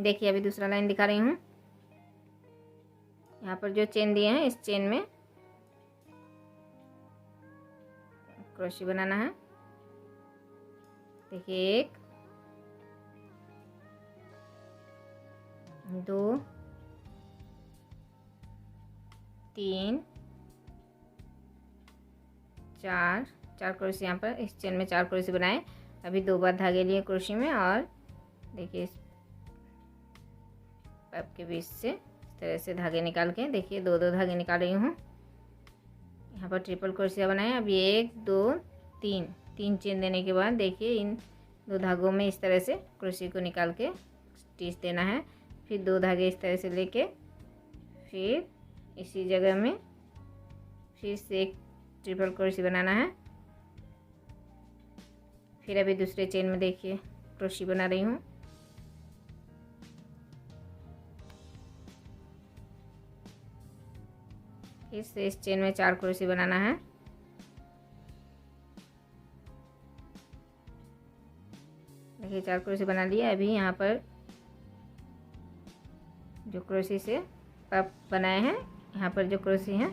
देखिए अभी दूसरा लाइन दिखा रही हूँ। यहाँ पर जो चेन दिए हैं इस चेन में क्रोशे बनाना है। देखिए 1 2 3 4 क्रोशे यहाँ पर इस चेन में 4 क्रोशे बनाए। अभी 2 बार धागे लिए क्रोशे में और देखिए इस पाइप के बीच से इस तरह से धागे निकाल के देखिए 2 धागे निकाल रही हूँ। यहाँ पर ट्रिपल क्रोशिया बनाए। अभी 1 2 3 चेन देने के बाद देखिए इन 2 धागों में इस तरह से क्रोशे को निकाल के स्टिच देना है। फिर 2 धागे इस तरह से लेके फिर इसी जगह में फिर से एक ट्रिपल क्रोशे बनाना है। फिर अभी दूसरे चेन में देखिए क्रोशे बना रही हूँ। फिर से इस चेन में 4 क्रोशे बनाना है। देखिए 4 क्रोशे बना लिए। अभी यहाँ पर जो क्रोशे से पफ बनाए हैं, यहाँ पर जो क्रोशे हैं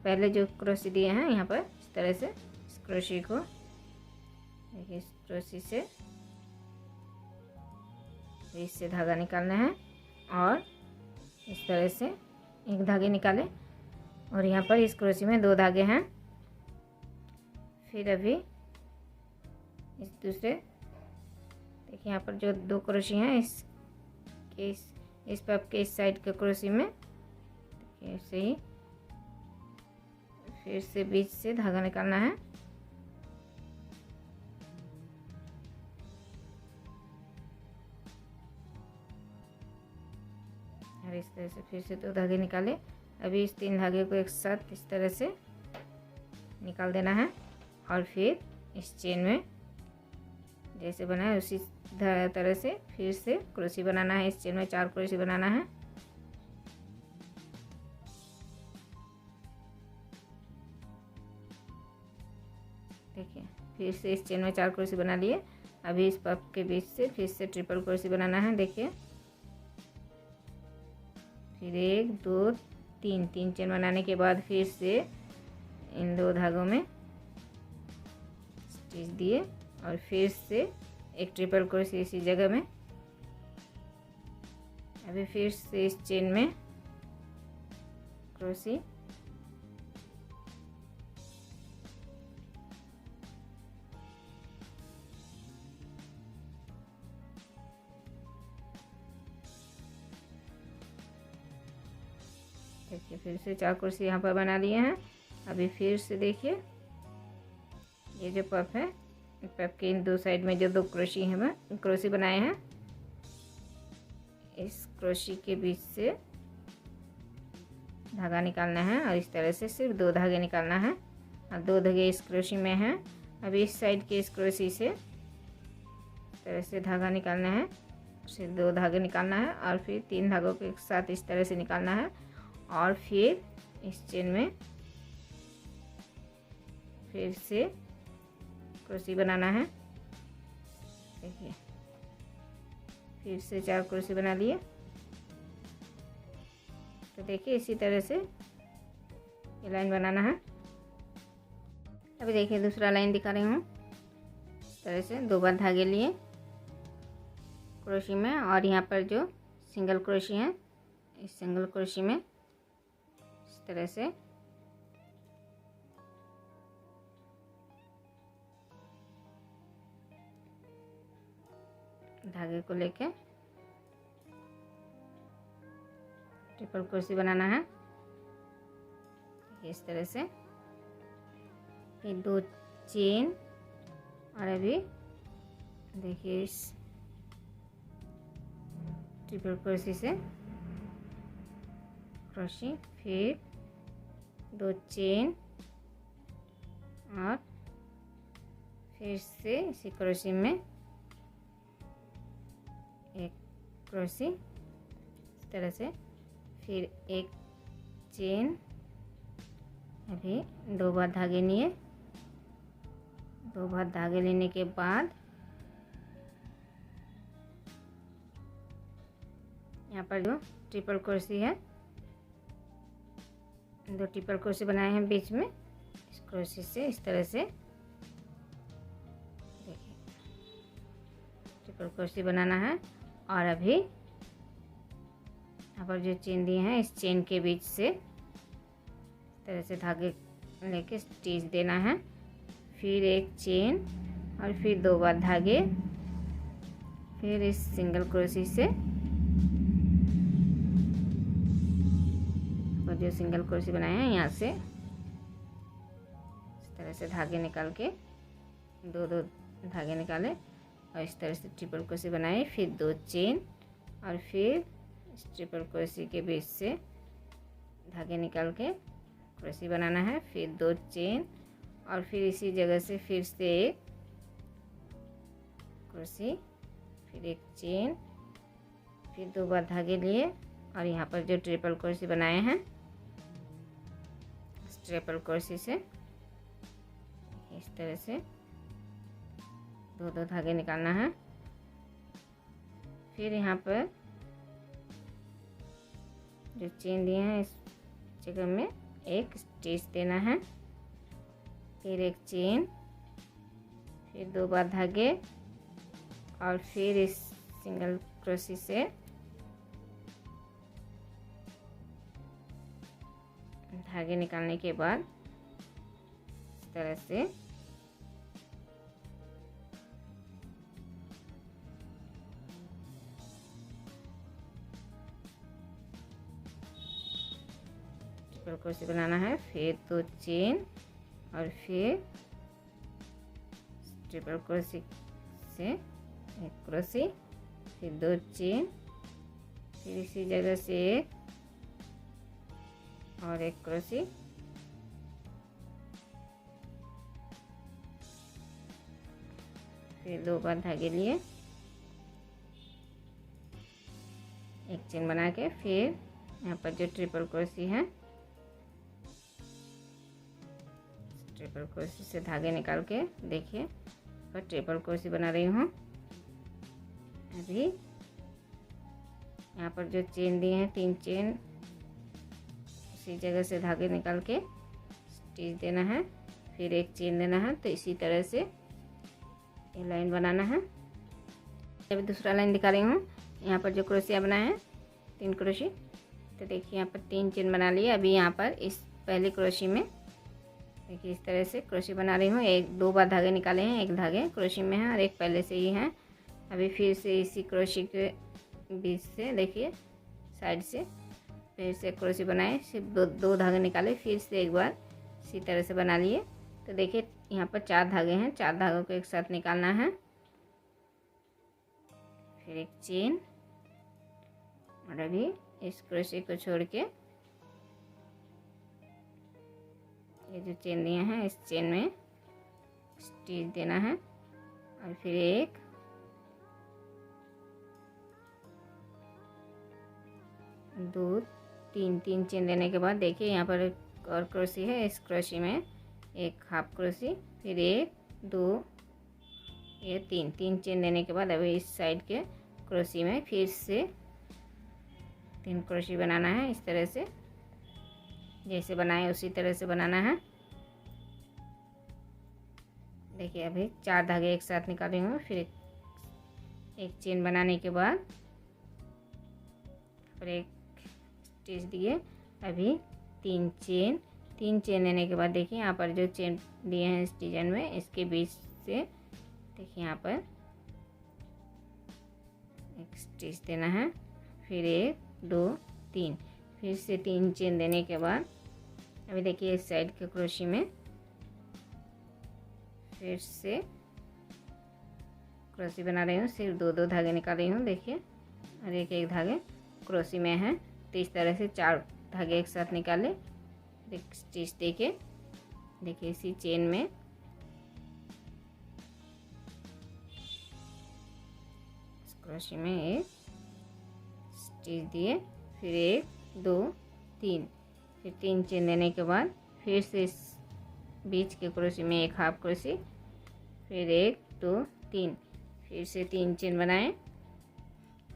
पहले जो क्रोशे दिए हैं यहाँ पर इस तरह से इस क्रोशे को देखिए इस क्रोशे से इससे धागा निकालना है और इस तरह से एक धागे निकाले और यहाँ पर इस क्रोशे में 2 धागे हैं। फिर अभी इस दूसरे देखिए यहाँ पर जो 2 क्रोशे हैं इस पफ के इस साइड के क्रोशे में देखिए ऐसे ही फिर से बीच से धागा निकालना है। और इस तरह से फिर से 2 धागे निकाले। अभी इस 3 धागे को एक साथ इस तरह से निकाल देना है और फिर इस चेन में जैसे बना है उसी तरह से फिर से क्रोशे बनाना है। इस चेन में 4 क्रोशे बनाना है। देखिए फिर से इस चेन में 4 क्रोशे बना लिए। अभी इस पफ के बीच से फिर से ट्रिपल क्रोशे बनाना है। देखिए फिर 1 2 3 चेन बनाने के बाद फिर से इन 2 धागों में स्टिच दिए और फिर से एक ट्रिपल क्रोशे इसी जगह में। अभी फिर से इस चेन में क्रोशे देखिए फिर से 4 क्रोशे यहाँ पर बना लिए हैं। अभी फिर से देखिए ये जो पफ है पफ के इन 2 साइड में जो 2 क्रोशे हैं क्रोशे बनाए हैं इस क्रोशे के बीच से धागा निकालना है और इस तरह से सिर्फ 2 धागे निकालना है और 2 धागे इस क्रोशे में हैं। अभी इस साइड के इस क्रोशे से इस तरह से धागा निकालना है, सिर्फ 2 धागे निकालना है और फिर 3 धागों के साथ इस तरह से निकालना है और फिर इस चेन में फिर से क्रोशे बनाना है। देखिए फिर से 4 क्रोशे बना लिए। तो देखिए इसी तरह से ये लाइन बनाना है। अभी देखिए दूसरा लाइन दिखा रही हूँ। इस तरह से 2 बार धागे लिए क्रोशे में और यहाँ पर जो सिंगल क्रोशे है इस सिंगल क्रोशे में इस तरह से धागे को लेके ट्रिपल क्रोशे बनाना है इस तरह से। फिर 2 चेन और अभी देखिए इस ट्रिपल क्रोशे से क्रोशे फिर 2 चेन और फिर से इसी क्रोशे में एक क्रोशे इस तरह से फिर 1 चेन। अभी 2 बार धागे लिए, 2 बार धागे लेने के बाद यहाँ पर जो ट्रिपल क्रोशी है, 2 ट्रिपल क्रोशी बनाए हैं बीच में, इस क्रोशी से इस तरह से देखिए ट्रिपल क्रोशी बनाना है। और अभी यहाँ पर जो चेन दिए हैं, इस चेन के बीच से इस तरह से धागे लेके स्टिच देना है, फिर एक चेन और फिर 2 बार धागे, फिर इस सिंगल क्रोशी से और जो सिंगल क्रोशी बनाए हैं यहाँ से इस तरह से धागे निकाल के 2 धागे निकाले और इस तरह से ट्रिपल क्रोशी बनाए, फिर 2 चेन और फिर इस ट्रिपल क्रोशी के बीच से धागे निकाल के क्रोशी बनाना है, फिर 2 चेन और फिर इसी जगह से फिर से एक क्रोशी, फिर एक चेन, फिर 2 बार धागे लिए और यहाँ पर जो ट्रिपल क्रोशी बनाए हैं, इस ट्रिपल क्रोशी से इस तरह से 2 धागे निकालना है। फिर यहाँ पर जो चेन दिए हैं, इस जगह में एक स्टिच देना है, फिर एक चेन, फिर 2 बार धागे और फिर इस सिंगल क्रोशी से धागे निकालने के बाद इस तरह से ट्रिपल क्रोशी बनाना है, फिर 2 चेन और फिर ट्रिपल क्रोशी से एक क्रोशी, फिर 2 चेन, फिर इसी जगह से एक और एक क्रोशी, फिर 2 बार धागे लिए एक चेन बना के, फिर यहाँ पर जो ट्रिपल क्रोशी है, ट्रिपल क्रोशी से धागे निकाल के देखिए पर ट्रिपल क्रोशी बना रही हूँ। अभी यहाँ पर जो चेन दिए हैं 3 चेन, इसी जगह से धागे निकाल के स्टिच देना है, फिर एक चेन देना है। तो इसी तरह से ये लाइन बनाना है। अभी दूसरा लाइन दिखा रही हूँ। यहाँ पर जो क्रोशिया बनाए हैं 3 क्रोशी, तो देखिए यहाँ पर 3 चेन बना लिए। अभी यहाँ पर इस पहली क्रोशी में देखिए इस तरह से क्रोशी बना रही हूँ। 2 बार धागे निकाले हैं, एक धागे क्रोशी में है और एक पहले से ही है। अभी फिर से इसी क्रोशी के बीच से देखिए साइड से फिर से क्रोशी बनाए, सिर्फ 2 धागे निकाले, फिर से एक बार इसी तरह से बना लिए। तो देखिए यहाँ पर 4 धागे हैं, 4 धागों को एक साथ निकालना है, फिर एक चेन और अभी इस क्रोशी को छोड़ के ये जो चेन दिए हैं इस चेन में स्टिच देना है और फिर एक 2 3 चेन देने के बाद देखिए यहाँ पर एक और क्रोशी है। इस क्रोशी में एक हाफ क्रोशी, फिर 1 2 ये 3 चेन देने के बाद अभी इस साइड के क्रोशी में फिर से 3 क्रोशी बनाना है। इस तरह से जैसे बनाए उसी तरह से बनाना है। देखिए अभी 4 धागे एक साथ निकाली हूँ, फिर एक चेन बनाने के बाद फिर एक स्टिच दिए। अभी 3 चेन देने के बाद देखिए यहाँ पर जो चेन दिए हैं इस डिजाइन में, इसके बीच से देखिए यहाँ पर एक स्टिच देना है, फिर 1 2 3 फिर से 3 चेन देने के बाद अभी देखिए इस साइड के क्रोशी में फिर से क्रोशी बना रही हूँ। सिर्फ 2 धागे निकाल रही हूँ देखिए, और एक धागे क्रोशी में है। तो इस तरह से 4 धागे एक साथ निकाले, एक स्टिच देके देखिए इसी चेन में क्रोशी में एक स्टिच दिए, फिर 1 2 3 फिर 3 चेन देने के बाद फिर से इस बीच के क्रोशी में एक हाफ क्रोशी, फिर 1 2 3 फिर से 3 चेन बनाएं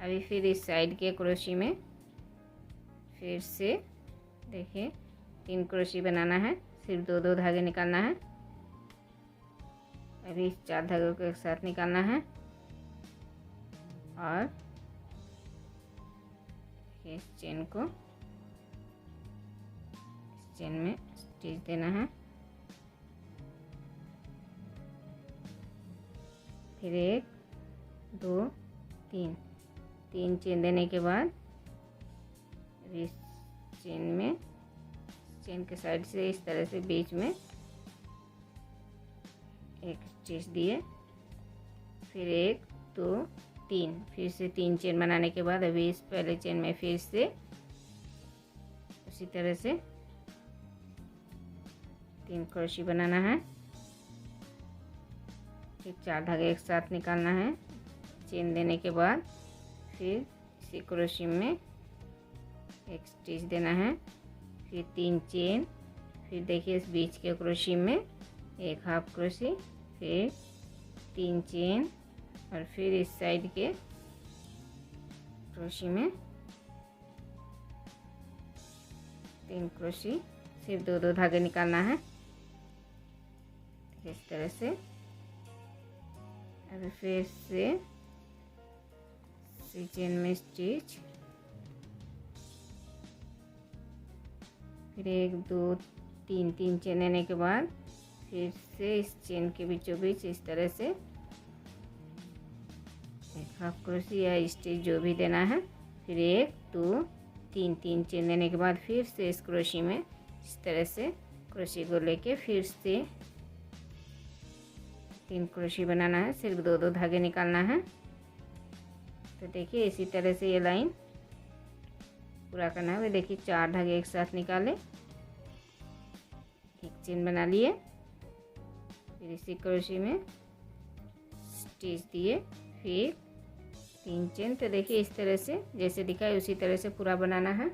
अभी फिर इस साइड के क्रोशी में फिर से देखिए 3 क्रोशी बनाना है, सिर्फ 2 धागे निकालना है। अभी इस 4 धागों को एक साथ निकालना है और इस चेन को इस चेन में स्टिच देना है। फिर 1 2 3 चेन देने के बाद इस चेन में चेन के साइड से इस तरह से बीच में एक स्टिच दिए। फिर 1 2 3 फिर से 3 चेन बनाने के बाद अभी इस पहले चेन में फिर से उसी तरह से 3 क्रोशी बनाना है। फिर 4 धागे एक साथ निकालना है, चेन देने के बाद फिर इसी क्रोशी में एक स्टिच देना है। फिर 3 चेन, फिर देखिए इस बीच के क्रोशी में एक हाफ क्रोशी, फिर 3 चेन और फिर इस साइड के क्रोशी में 3 क्रोशी, सिर्फ 2 धागे निकालना है इस तरह से। अभी फिर से इसी चेन में स्टिच, फिर 1 2 3 चेन देने के बाद फिर से इस चेन के बीचों बीच इस तरह से एक हाफ क्रोशी या स्टिच जो भी देना है। फिर 1 2 3 चेन देने के बाद फिर से इस क्रोशी में इस तरह से क्रोशी को लेके फिर से 3 क्रोशी बनाना है, सिर्फ 2 धागे निकालना है। तो देखिए इसी तरह से ये लाइन पूरा करना है। देखिए 4 धागे एक साथ निकाले, एक चेन बना लिए, फिर इसी क्रोशी में स्टिच दिए, फिर 3 चेन। तो देखिए इस तरह से जैसे दिखाए उसी तरह से पूरा बनाना है।